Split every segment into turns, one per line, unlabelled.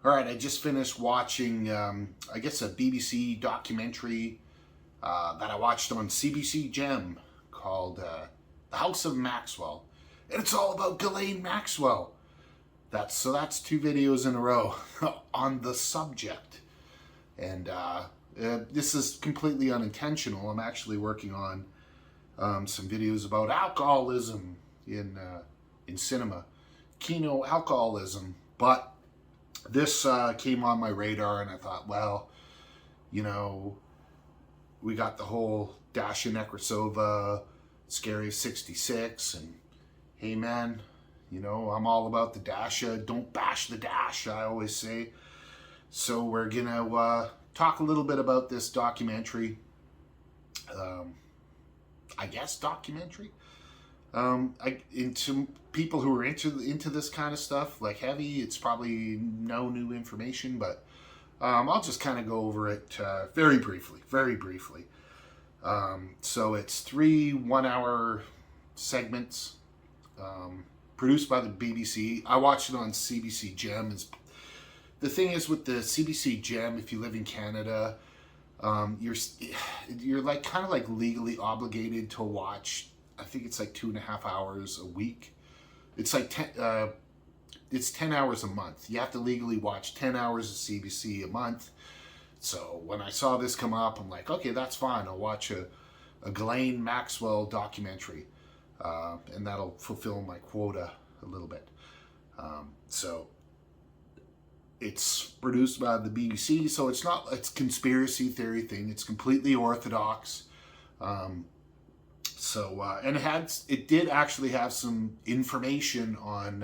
All right, I just finished watching, I guess, a BBC documentary that I watched on CBC Gem called The House of Maxwell. And it's all about Ghislaine Maxwell. That's two videos in a row on the subject. And this is completely unintentional. I'm actually working on some videos about alcoholism in cinema, kino alcoholism. But this came on my radar, and I thought, well, you know, we got the whole Dasha Nekrasova, Scary 66, and hey, man, you know, I'm all about the Dasha. Don't bash the Dash, I always say. So we're gonna talk a little bit about this documentary. I guess documentary. Into people who are into this kind of stuff, like heavy, it's probably no new information, but I'll just kind of go over it very briefly. So it's 3 1-hour segments, produced by the BBC. I watched it on CBC Gem. The thing is with the CBC Gem, if you live in Canada, you're like kind of like legally obligated to watch. I think it's like 2.5 hours a week. It's like 10 hours a month. You have to legally watch 10 hours of CBC a month. So when I saw this come up, I'm like, okay, that's fine. I'll watch a Ghislaine Maxwell documentary, and that'll fulfill my quota a little bit. So it's produced by the BBC, so it's conspiracy theory thing. It's completely orthodox. And it did actually have some information on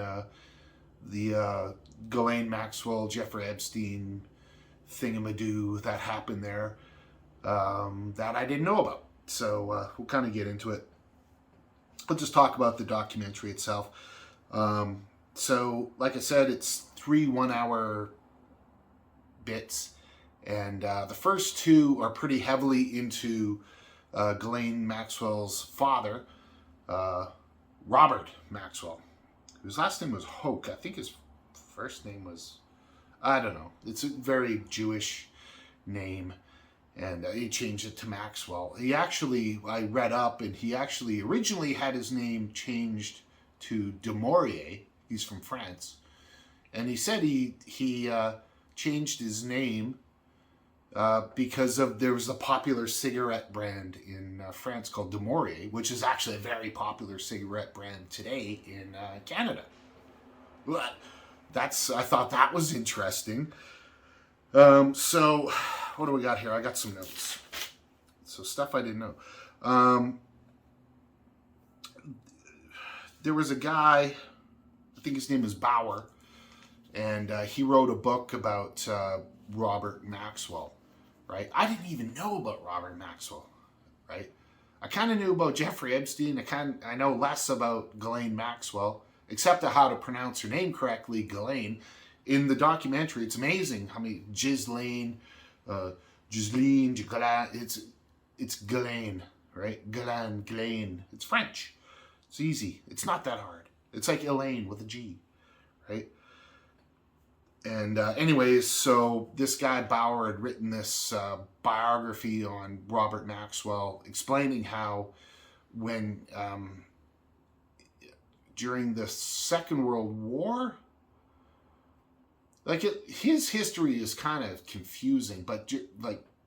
the Ghislaine Maxwell, Jeffrey Epstein thingamadoo that happened there that I didn't know about. So we'll kind of get into it. I'll just talk about the documentary itself. So, like I said, it's 3 1-hour bits, and the first two are pretty heavily into Ghislaine Maxwell's father, Robert Maxwell, whose last name was Hoke. I think his first name was, I don't know. It's a very Jewish name, and he changed it to Maxwell. I read up, and he actually originally had his name changed to de Maurier. He's from France, and he said he changed his name because there was a popular cigarette brand in France called de Maurier, which is actually a very popular cigarette brand today in Canada. I thought that was interesting. So what do we got here? I got some notes. So stuff I didn't know. There was a guy, I think his name is Bauer, and he wrote a book about Robert Maxwell. Right? I didn't even know about Robert Maxwell, right? I kind of knew about Jeffrey Epstein. I know less about Ghislaine Maxwell, except how to pronounce her name correctly, Ghislaine. In the documentary, it's amazing how many Ghislaine, it's Ghislaine, right? Ghislaine. It's French. It's easy. It's not that hard. It's like Elaine with a G, right? And anyways, so this guy Bauer had written this biography on Robert Maxwell, explaining how when during the Second World War, his history is kind of confusing, but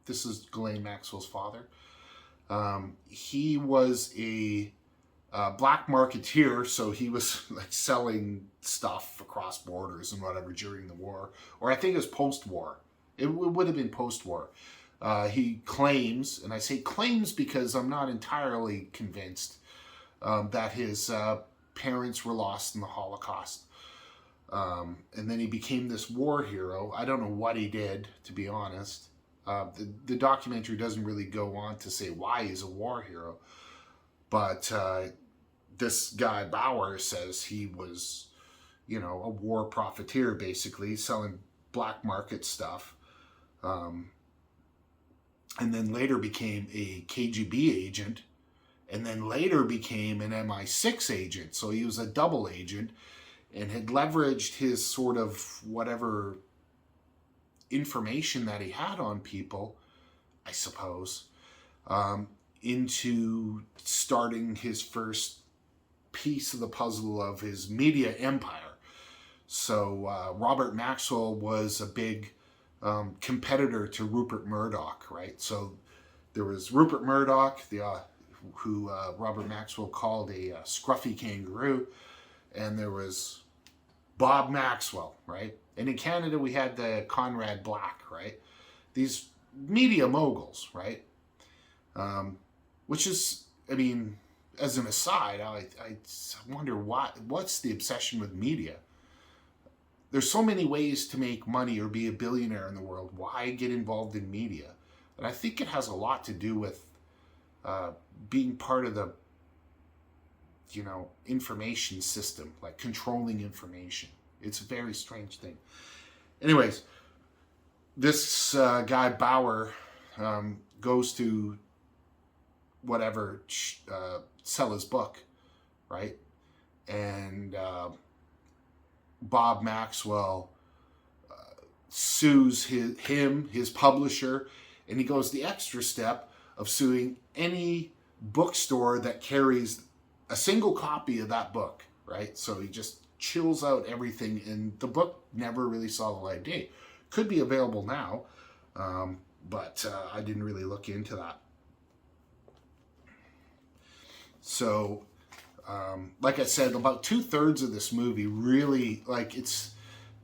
this is Ghislaine Maxwell's father. He was a black marketeer, so he was like selling stuff across borders and whatever during the war, or I think it was post-war. It would have been post-war. He claims, and I say claims because I'm not entirely convinced, that his parents were lost in the Holocaust. And then he became this war hero. I don't know what he did, to be honest. The documentary doesn't really go on to say why he's a war hero. But this guy Bauer says he was, a war profiteer, basically, selling black market stuff. And then later became a KGB agent, and then later became an MI6 agent. So he was a double agent and had leveraged his sort of whatever information that he had on people, I suppose, into starting his first piece of the puzzle of his media empire. So Robert Maxwell was a big competitor to Rupert Murdoch, right? So there was Rupert Murdoch, who Robert Maxwell called a scruffy kangaroo, and there was Bob Maxwell, right? And in Canada, we had the Conrad Black, right? These media moguls, right? Which is, I mean, as an aside, I wonder what's the obsession with media? There's so many ways to make money or be a billionaire in the world. Why get involved in media? And I think it has a lot to do with being part of the, information system, like controlling information. It's a very strange thing. Anyways, this guy Bauer goes to whatever, sell his book, right? And Bob Maxwell sues his publisher, and he goes the extra step of suing any bookstore that carries a single copy of that book, right? So he just chills out everything, and the book never really saw the light of day. Could be available now, but I didn't really look into that. So, like I said, about 2/3 of this movie really, it's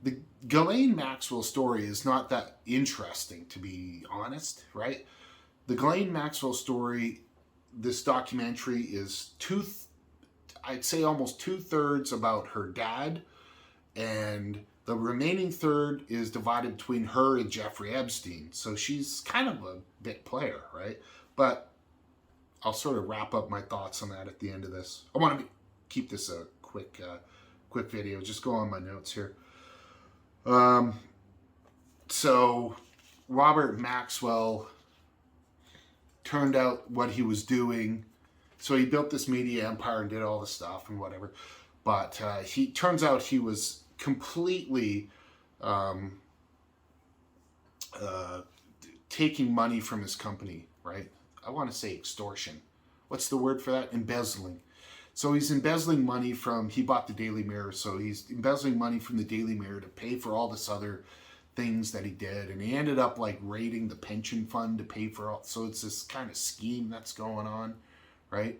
the Ghislaine Maxwell story is not that interesting, to be honest, right? The Ghislaine Maxwell story, this documentary is I'd say almost 2/3 about her dad, and the remaining third is divided between her and Jeffrey Epstein. So she's kind of a bit player, right? But I'll sort of wrap up my thoughts on that at the end of this. I want to keep this a quick video. Just go on my notes here. So Robert Maxwell turned out what he was doing. So he built this media empire and did all the stuff and whatever. But he turns out he was completely taking money from his company, right? I want to say extortion. What's the word for that? Embezzling. So he's embezzling money he bought the Daily Mirror, so he's embezzling money from the Daily Mirror to pay for all this other things that he did. And he ended up raiding the pension fund to pay for all. So it's this kind of scheme that's going on, right?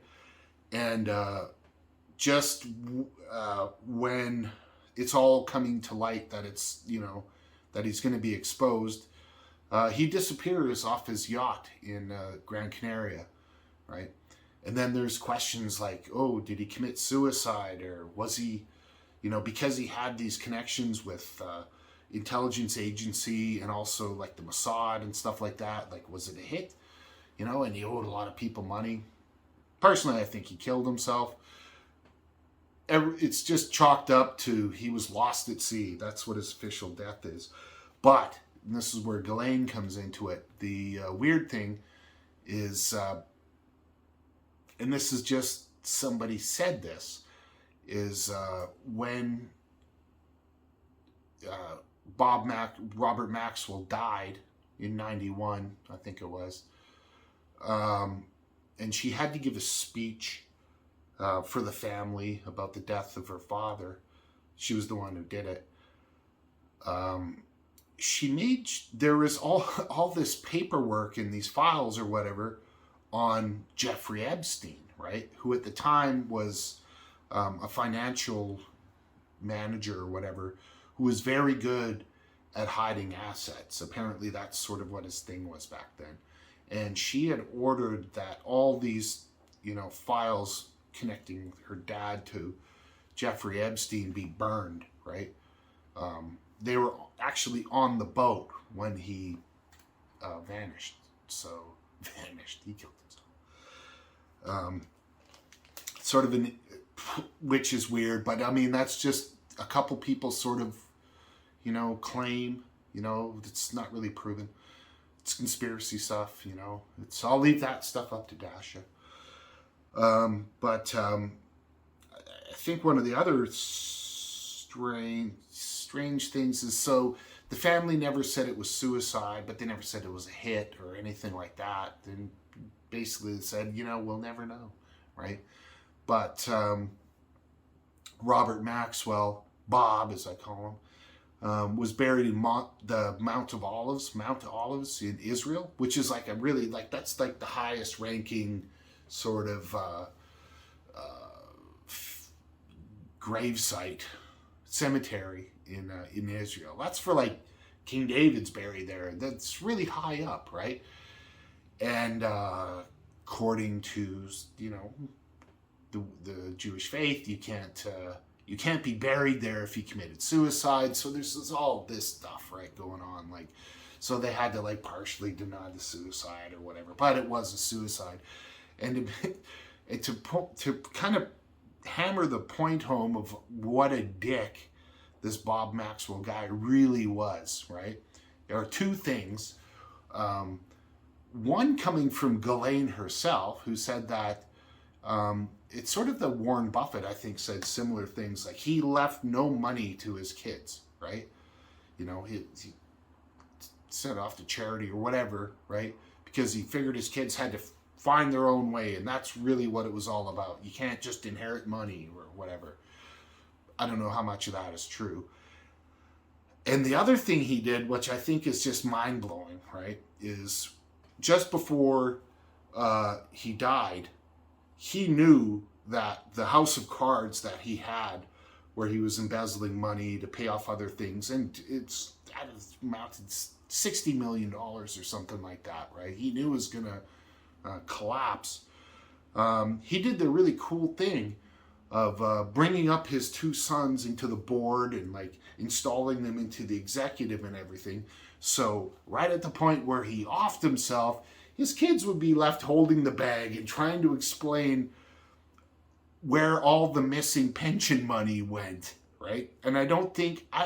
And just when it's all coming to light that it's, that he's going to be exposed, he disappears off his yacht in Gran Canaria, right? And then there's questions like, oh, did he commit suicide? Or was he, because he had these connections with intelligence agency and also the Mossad and stuff like that, was it a hit? And he owed a lot of people money. Personally, I think he killed himself. It's just chalked up to he was lost at sea. That's what his official death is. But, and this is where Ghislaine comes into it, the weird thing is, and this is just somebody said this, is when Robert Maxwell died in 91, I think it was, and she had to give a speech for the family about the death of her father. She was the one who did it. There was all this paperwork in these files or whatever on Jeffrey Epstein, right? Who at the time was a financial manager or whatever, who was very good at hiding assets. Apparently that's sort of what his thing was back then. And she had ordered that all these, files connecting her dad to Jeffrey Epstein be burned, right? They were actually on the boat when he vanished. He killed himself. Sort of which is weird, but I mean, that's just a couple people sort of, claim, it's not really proven. It's conspiracy stuff, I'll leave that stuff up to Dasha. But I think one of the other strange things is, so The family never said it was suicide, but they never said it was a hit or anything like that. And basically said, we'll never know, right? But Robert Maxwell, Bob as I call him, was buried in the Mount of Olives in Israel, which is like that's like the highest ranking sort of grave site, cemetery in Israel. That's for like King David's buried there. That's really high up, right? And according to the Jewish faith, you can't be buried there if you committed suicide. So there's all this stuff, right, going on. Like, so they had to like partially deny the suicide or whatever, but it was a suicide. And to kind of hammer the point home of what a dick this Bob Maxwell guy really was, right? There are two things. One coming from Ghislaine herself, who said that it's sort of the Warren Buffett, I think, said similar things. Like, he left no money to his kids, right? He sent off to charity or whatever, right? Because he figured his kids had to find their own way, and that's really what it was all about. You can't just inherit money or whatever. I don't know how much of that is true. And the other thing he did, which I think is just mind-blowing, right, is just before he died, he knew that the house of cards that he had, where he was embezzling money to pay off other things, and it's amounted $60 million or something like that, right? He knew it was going to collapse. He did the really cool thing of bringing up his two sons into the board and like installing them into the executive and everything. So right at the point where he offed himself, his kids would be left holding the bag and trying to explain where all the missing pension money went, right? And I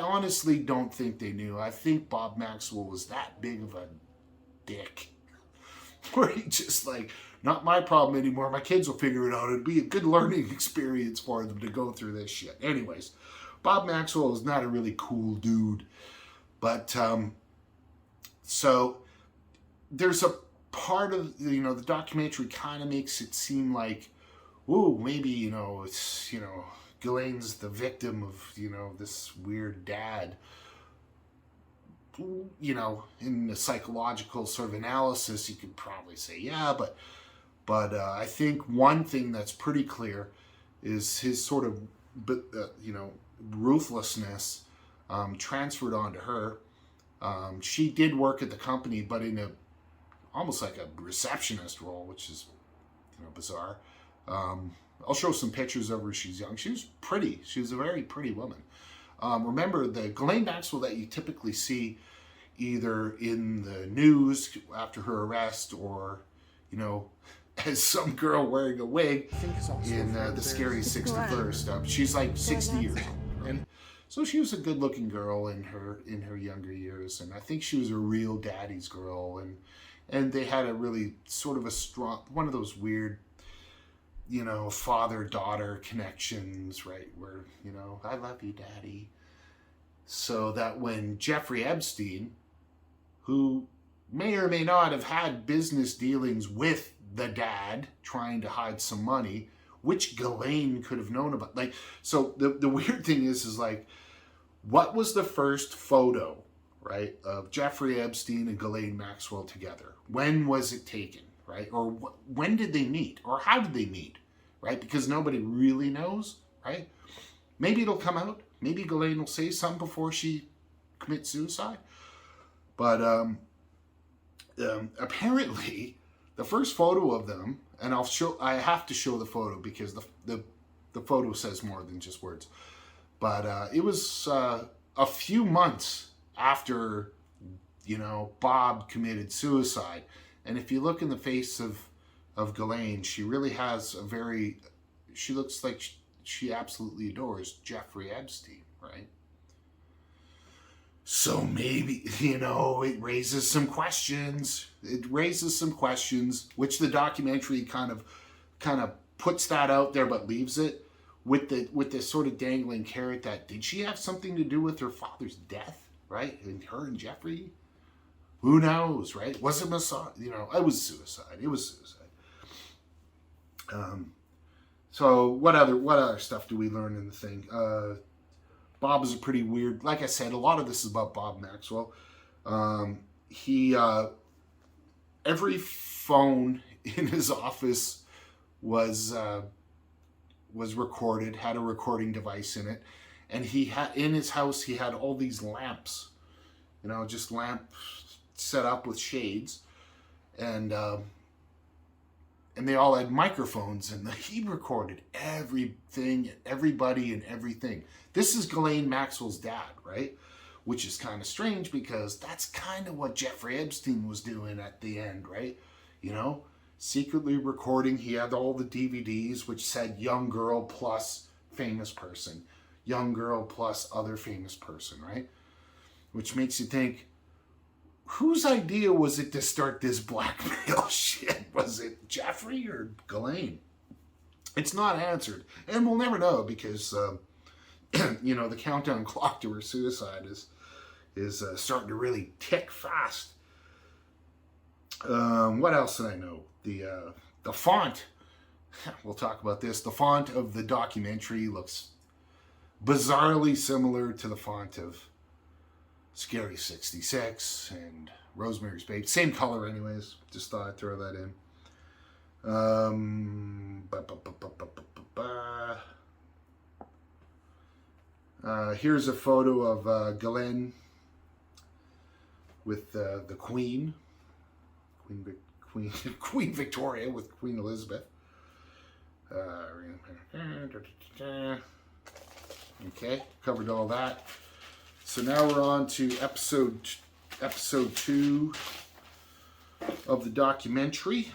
honestly don't think they knew. I think Bob Maxwell was that big of a dick where he just like, not my problem anymore. My kids will figure it out. It'd be a good learning experience for them to go through this shit. Anyways, Bob Maxwell is not a really cool dude. But, so there's a part of, the documentary kind of makes it seem like, ooh, maybe, it's, Ghislaine's the victim of, this weird dad. In the psychological sort of analysis, you could probably say, yeah, but I think one thing that's pretty clear is his sort of, ruthlessness transferred onto her. She did work at the company, but in almost like a receptionist role, which is, bizarre. I'll show some pictures of her. She's young. She was pretty. She was a very pretty woman. Remember, the Ghislaine Maxwell that you typically see either in the news after her arrest or, as some girl wearing a wig in The Scary 61st. She's like 60 years old. Right? So she was a good-looking girl in her younger years, and I think she was a real daddy's girl, and they had a really sort of a strong, one of those weird, father-daughter connections, right? Where, I love you, daddy. So that when Jeffrey Epstein, who may or may not have had business dealings with the dad trying to hide some money, which Ghislaine could have known about. Like, so the weird thing is like, what was the first photo, right, of Jeffrey Epstein and Ghislaine Maxwell together? When was it taken, right? Or when did they meet? Or how did they meet, right? Because nobody really knows, right? Maybe it'll come out. Maybe Ghislaine will say something before she commits suicide. But apparently, the first photo of them, and I have to show the photo because the photo says more than just words. But it was a few months after, Bob committed suicide. And if you look in the face of Ghislaine, she really has she looks like she absolutely adores Jeffrey Epstein, right? So maybe, it raises some questions. It raises some questions, which the documentary kind of puts that out there, but leaves it with this sort of dangling carrot that, did she have something to do with her father's death? right? And her and Jeffrey, who knows, right? Was it massage? You know, it was suicide. It was suicide. So what other stuff do we learn in the thing? Bob is a pretty weird. Like I said, a lot of this is about Bob Maxwell. He every phone in his office was recorded, had a recording device in it, and he had in his house he had all these lamps, you know, just lamps set up with shades, and they all had microphones, and he recorded everything, everybody, and everything. This is Ghislaine Maxwell's dad, right? Which is kind of strange because that's kind of what Jeffrey Epstein was doing at the end, right? You know, secretly recording. He had all the DVDs which said young girl plus famous person, young girl plus other famous person, right? Which makes you think, whose idea was it to start this blackmail shit? Was it Jeffrey or Ghislaine? It's not answered. And we'll never know because, you know, the countdown clock to her suicide is starting to really tick fast. What else did I know? The font, we'll talk about this. The font of the documentary looks bizarrely similar to the font of Scary 66 and Rosemary's Baby. Same color anyways. Just thought I'd throw that in. Here's a photo of Ghislaine with the Queen Victoria with Queen Elizabeth. Okay, covered all that. So now we're on to episode 2 of the documentary.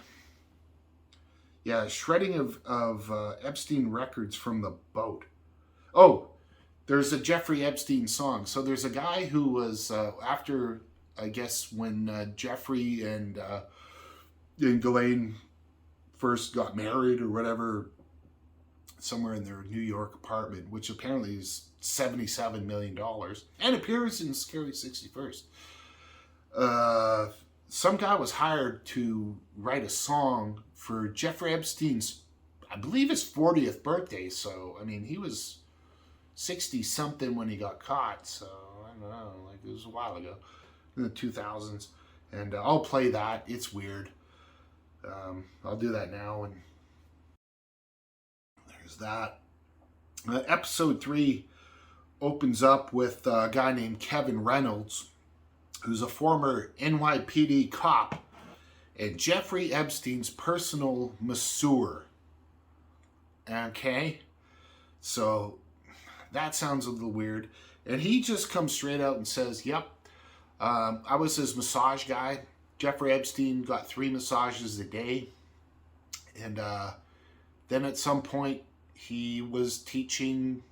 Yeah, shredding of Epstein records from the boat. Oh, there's a Jeffrey Epstein song. So there's a guy who was after, I guess, when Jeffrey and Ghislaine first got married or whatever, somewhere in their New York apartment, which apparently is $77 million, and appears in Scary 61st. Some guy was hired to write a song for Jeffrey Epstein's, I believe, his 40th birthday. So, I mean, he was 60-something when he got caught. So, I don't know, like it was a while ago, in the 2000s. And I'll play that. It's weird. I'll do that now. And there's that. Episode 3 opens up with a guy named Kevin Reynolds, who's a former NYPD cop and Jeffrey Epstein's personal masseur. Okay? So that sounds a little weird. And he just comes straight out and says, yep, I was his massage guy. Jeffrey Epstein got 3 massages a day. And then at some point, he was teaching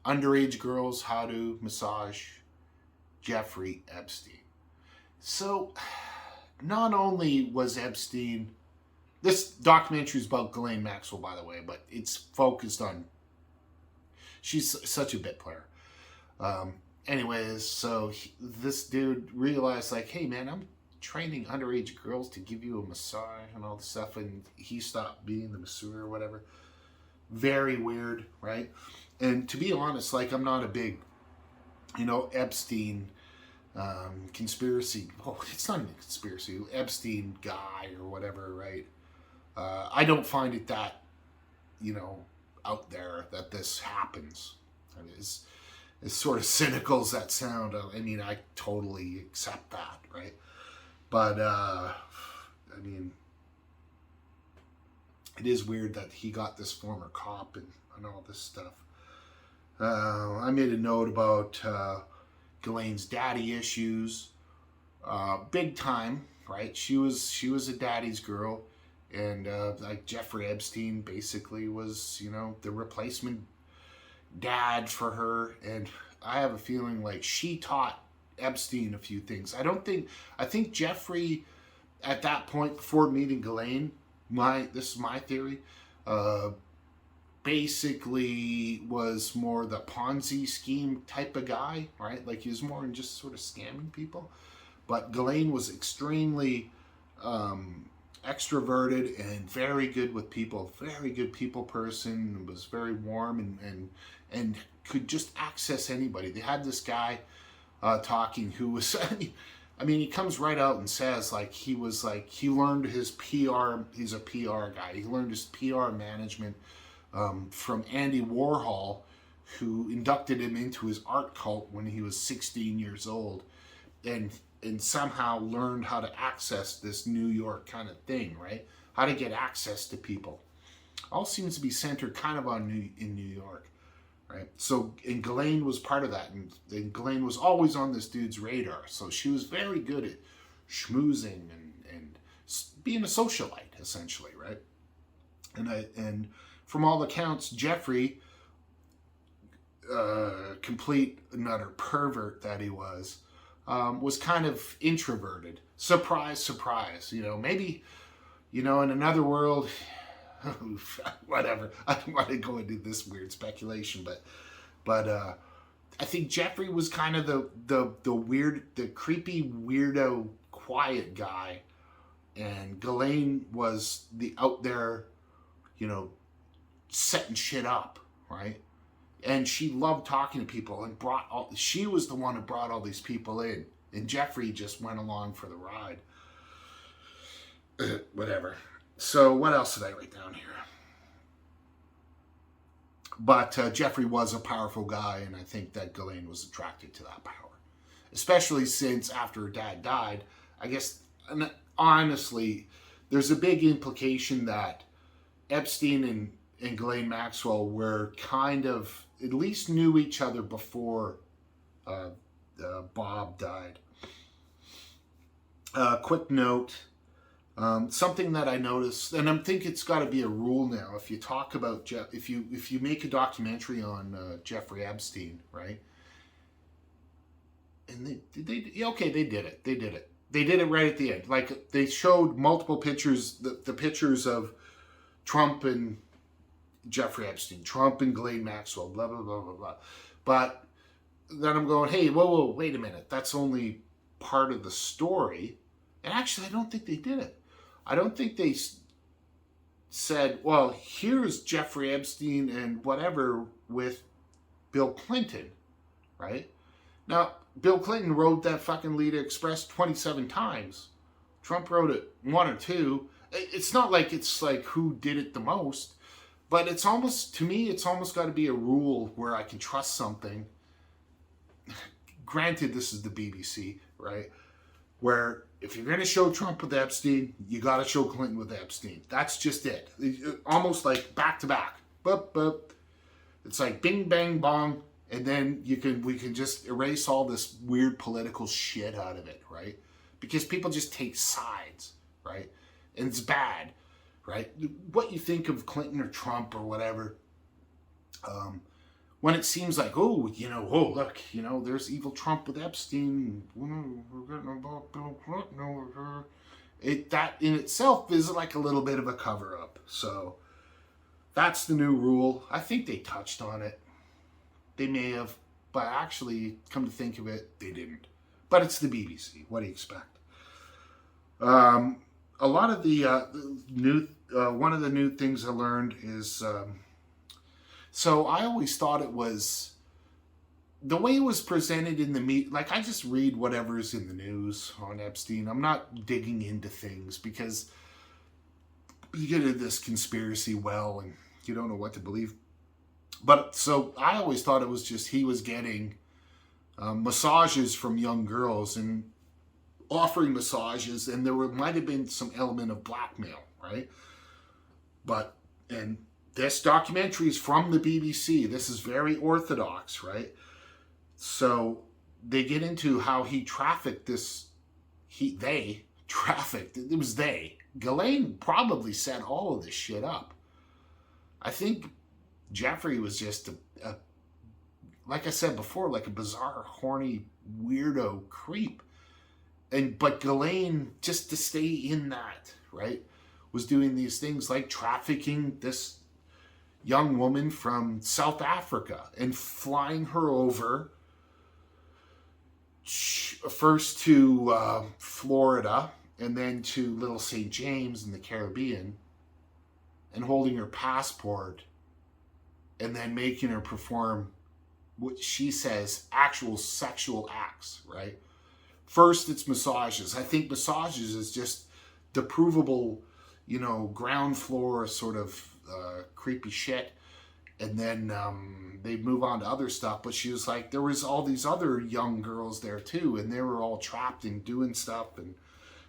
underage girls how to massage Jeffrey Epstein. So, not only was Epstein... This documentary is about Ghislaine Maxwell, by the way, but it's focused on... She's such a bit player. Anyways, so this dude realized, like, hey, man, I'm training underage girls to give you a massage and all this stuff, and he stopped being the masseur or whatever. Very weird, right? And to be honest, like, I'm not a big, you know, Epstein conspiracy. Oh, it's not even a conspiracy. Epstein guy or whatever, right? I don't find it that, you know, out there that this happens. I mean, as sort of cynical as that sound, I mean, I totally accept that, right? But, I mean, it is weird that he got this former cop and all this stuff. I made a note about Ghislaine's daddy issues. Big time, right? She was a daddy's girl. And like Jeffrey Epstein basically was, you know, the replacement dad for her. And I have a feeling like she taught Epstein a few things. I think Jeffrey at that point, before meeting Ghislaine, this is my theory, basically was more the Ponzi scheme type of guy, right? Like he was more in just sort of scamming people. But Ghislaine was extremely extroverted and very good with people, very good people person, was very warm and could just access anybody. They had this guy talking who was, I mean, he comes right out and says he learned his PR, he's a PR guy, he learned his PR management from Andy Warhol, who inducted him into his art cult when he was 16 years old, and somehow learned how to access this New York kind of thing, right? How to get access to people. All seems to be centered kind of in New York, right? So, and Ghislaine was part of that, and Ghislaine was always on this dude's radar. So she was very good at schmoozing and being a socialite, essentially, right? And from all accounts, Jeffrey, complete and utter pervert that he was kind of introverted. Surprise, surprise. Maybe, in another world, whatever. I don't want to go into this weird speculation, but I think Jeffrey was kind of the weird, the creepy, weirdo, quiet guy, and Ghislaine was the out there, setting shit up, right? And she loved talking to people and she was the one who brought all these people in. And Jeffrey just went along for the ride. Whatever. So what else did I write down here? But Jeffrey was a powerful guy, and I think that Ghislaine was attracted to that power. Especially since after her dad died, I guess, honestly, there's a big implication that Epstein and Ghislaine Maxwell were kind of, at least knew each other before Bob died. Quick note, something that I noticed, and I think it's got to be a rule now, if you talk about, if you make a documentary on Jeffrey Epstein, right? And they did it. They did it right at the end. Like, they showed multiple pictures, the pictures of Trump and Jeffrey Epstein, Trump and Ghislaine Maxwell, blah, blah, blah, blah, blah. But then I'm going, hey, whoa, wait a minute. That's only part of the story. And actually, I don't think they did it. I don't think they said, well, here's Jeffrey Epstein and whatever with Bill Clinton, right? Now, Bill Clinton wrote that fucking Leda Express 27 times. Trump wrote it 1 or 2. It's not like it's like who did it the most. But it's almost, to me, it's almost got to be a rule where I can trust something. Granted, this is the BBC, right? Where if you're going to show Trump with Epstein, you got to show Clinton with Epstein. That's just it. Almost like back to back. Boop, boop. It's like bing, bang, bong. And then we can just erase all this weird political shit out of it, right? Because people just take sides, right? And it's bad. Right? What you think of Clinton or Trump or whatever, when it seems like, look, there's evil Trump with Epstein, we're getting about Bill Clinton over here. That in itself is like a little bit of a cover-up. So that's the new rule. I think they touched on it. They may have, but actually, come to think of it, they didn't. But it's the BBC. What do you expect? A lot of the one of the new things I learned is, so I always thought it was, the way it was presented in the media, like I just read whatever's in the news on Epstein. I'm not digging into things because you get into this conspiracy well and you don't know what to believe. But so I always thought it was just he was getting massages from young girls and offering massages, and there might have been some element of blackmail, right? And this documentary is from the BBC. This is very orthodox, right? So they get into how he trafficked this. They trafficked. It was they. Ghislaine probably set all of this shit up. I think Jeffrey was just a like I said before, like a bizarre, horny, weirdo creep. But Ghislaine, just to stay in that, right, was doing these things like trafficking this, young woman from South Africa and flying her over first to Florida and then to Little St. James in the Caribbean, and holding her passport and then making her perform what she says actual sexual acts, right? First, it's massages. I think massages is just the provable, ground floor sort of creepy shit. And then they move on to other stuff. But she was like, there was all these other young girls there too, and they were all trapped and doing stuff. And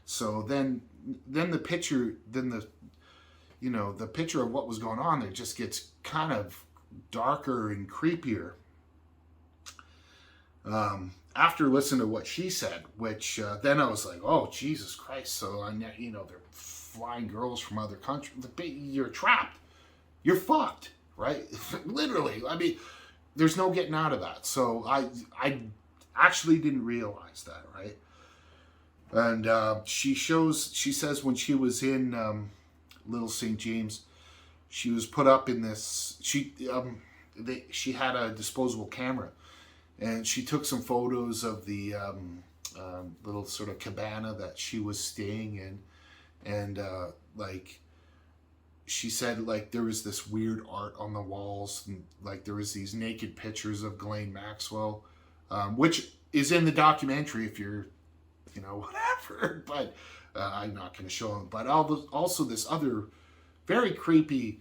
so then the picture, the picture of what was going on there just gets kind of darker and creepier. After listening to what she said, which then I was like, oh, Jesus Christ. So, they're flying girls from other countries. You're trapped. You're fucked, right? Literally. I mean, there's no getting out of that. So I actually didn't realize that, right? And she says when she was in Little St. James, she was put up in this, she had a disposable camera. And she took some photos of the little sort of cabana that she was staying in. And, she said, there was this weird art on the walls. And, there was these naked pictures of Ghislaine Maxwell, which is in the documentary if you're, whatever. But I'm not going to show them. But also this other very creepy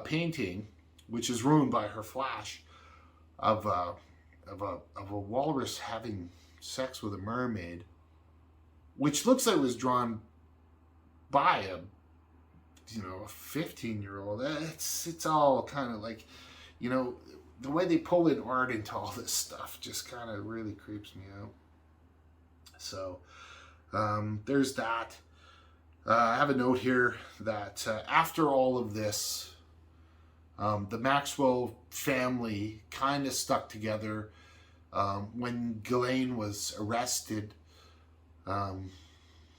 painting, which is ruined by her flash, of a walrus having sex with a mermaid, which looks like it was drawn by a 15-year-old. It's all kind of like, the way they pull in art into all this stuff just kind of really creeps me out. So there's that. I have a note here that after all of this, the Maxwell family kind of stuck together. When Ghislaine was arrested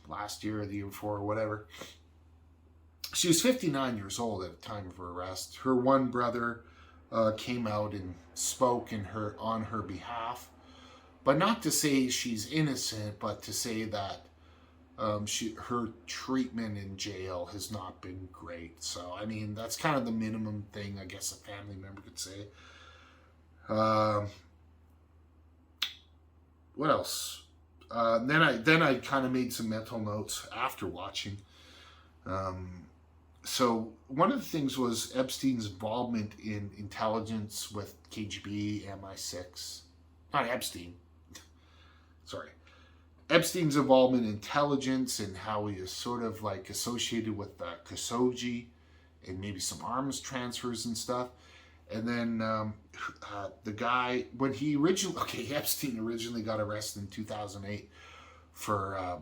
last year or the year before or whatever, she was 59 years old at the time of her arrest. Her one brother came out and spoke on her behalf, but not to say she's innocent, but to say that her treatment in jail has not been great. So, I mean, that's kind of the minimum thing I guess a family member could say. What else? Then I kind of made some mental notes after watching. So one of the things was Epstein's involvement in intelligence with KGB, MI6. Not Epstein. Sorry. Epstein's involvement in intelligence and how he is sort of associated with Khashoggi and maybe some arms transfers and stuff. And then the guy, Epstein originally got arrested in 2008 for,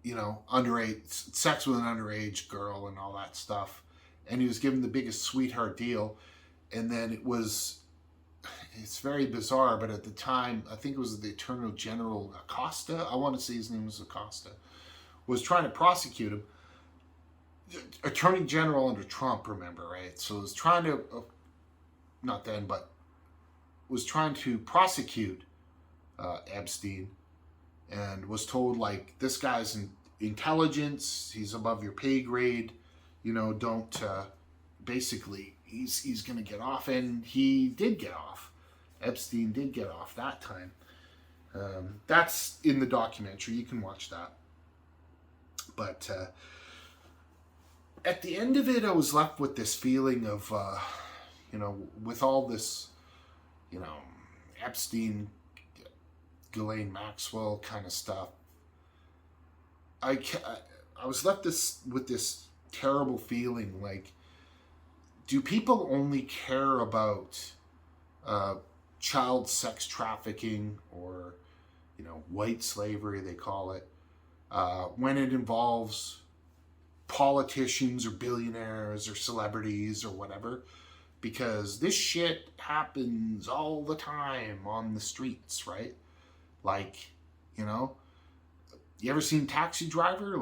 underage, sex with an underage girl and all that stuff. And he was given the biggest sweetheart deal. And then it's very bizarre, but at the time, I think it was the Attorney General Acosta, I want to say his name was Acosta, was trying to prosecute him. Attorney General under Trump, remember, right? So was trying to, not then, but was trying to prosecute Epstein, and was told, this guy's intelligence, he's above your pay grade, don't, basically, he's going to get off, and he did get off. Epstein did get off that time. That's in the documentary. You can watch that. But at the end of it, I was left with this feeling of, with all this, Epstein, Ghislaine Maxwell kind of stuff. I was left with this terrible feeling, do people only care about child sex trafficking or, white slavery, they call it, when it involves politicians or billionaires or celebrities or whatever? Because this shit happens all the time on the streets, right? You ever seen Taxi Driver?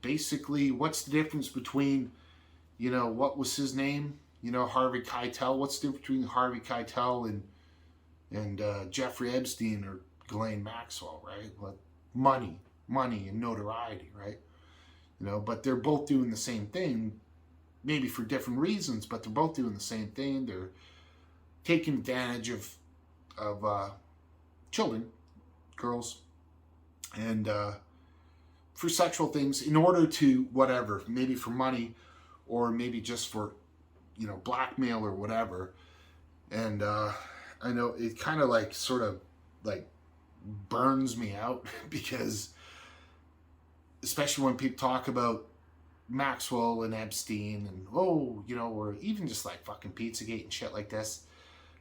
Basically, what's the difference between, what was his name? Harvey Keitel. What's the difference between Harvey Keitel and Jeffrey Epstein or Ghislaine Maxwell, right? Like money and notoriety, right? But they're both doing the same thing, maybe for different reasons, but they're both doing the same thing. They're taking advantage of children, girls, and for sexual things in order to whatever, maybe for money or maybe just for, blackmail or whatever. And I know it kind of like sort of like burns me out because especially when people talk about Maxwell and Epstein and or even just like fucking Pizzagate and shit like this.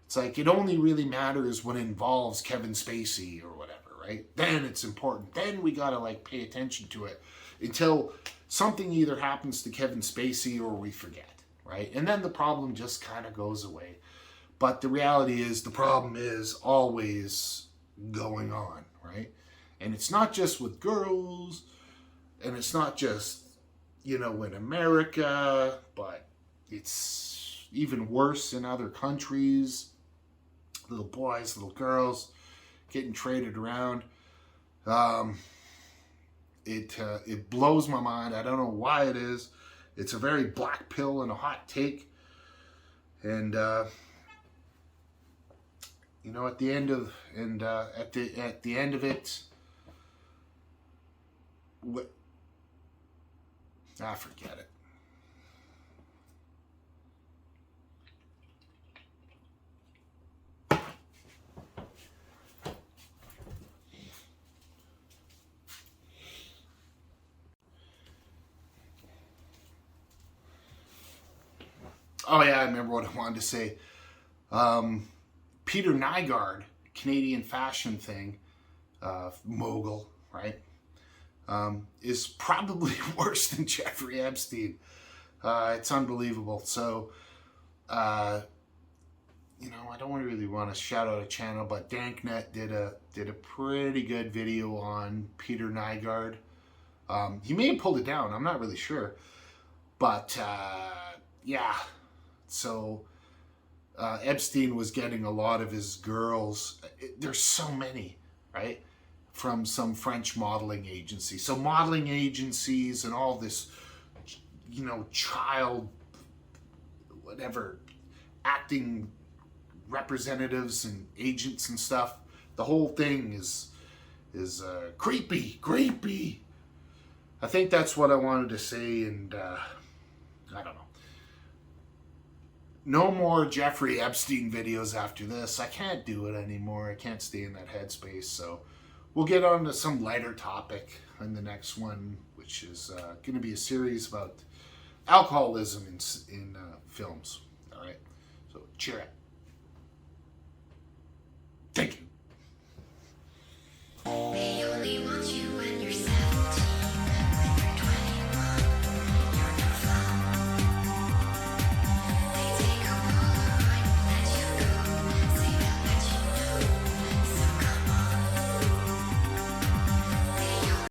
It's like it only really matters when it involves Kevin Spacey or whatever, right? Then it's important. Then we gotta like pay attention to it until something either happens to Kevin Spacey or we forget, right? And then the problem just kind of goes away. But the reality is the problem is always going on, right? And it's not just with girls, and it's not just, in America, but it's even worse in other countries. Little boys, little girls getting traded around. It blows my mind. I don't know why it is. It's a very black pill and a hot take. And at the end of it, what? Forget it. Oh yeah, I remember what I wanted to say. Peter Nygaard, Canadian fashion thing, mogul, right? Is probably worse than Jeffrey Epstein. It's unbelievable. So, I don't really want to shout out a channel, but Danknet did a pretty good video on Peter Nygaard. He may have pulled it down. I'm not really sure, but yeah. So Epstein was getting a lot of his girls. There's so many, right? From some French modeling agency. So modeling agencies and all this, child, whatever, acting representatives and agents and stuff. The whole thing is creepy. I think that's what I wanted to say, and I don't know. No more Jeffrey Epstein videos after this. I can't do it anymore. I can't stay in that headspace, so we'll get on to some lighter topic in the next one, which is going to be a series about alcoholism in films. All right? So cheer up. Thank you.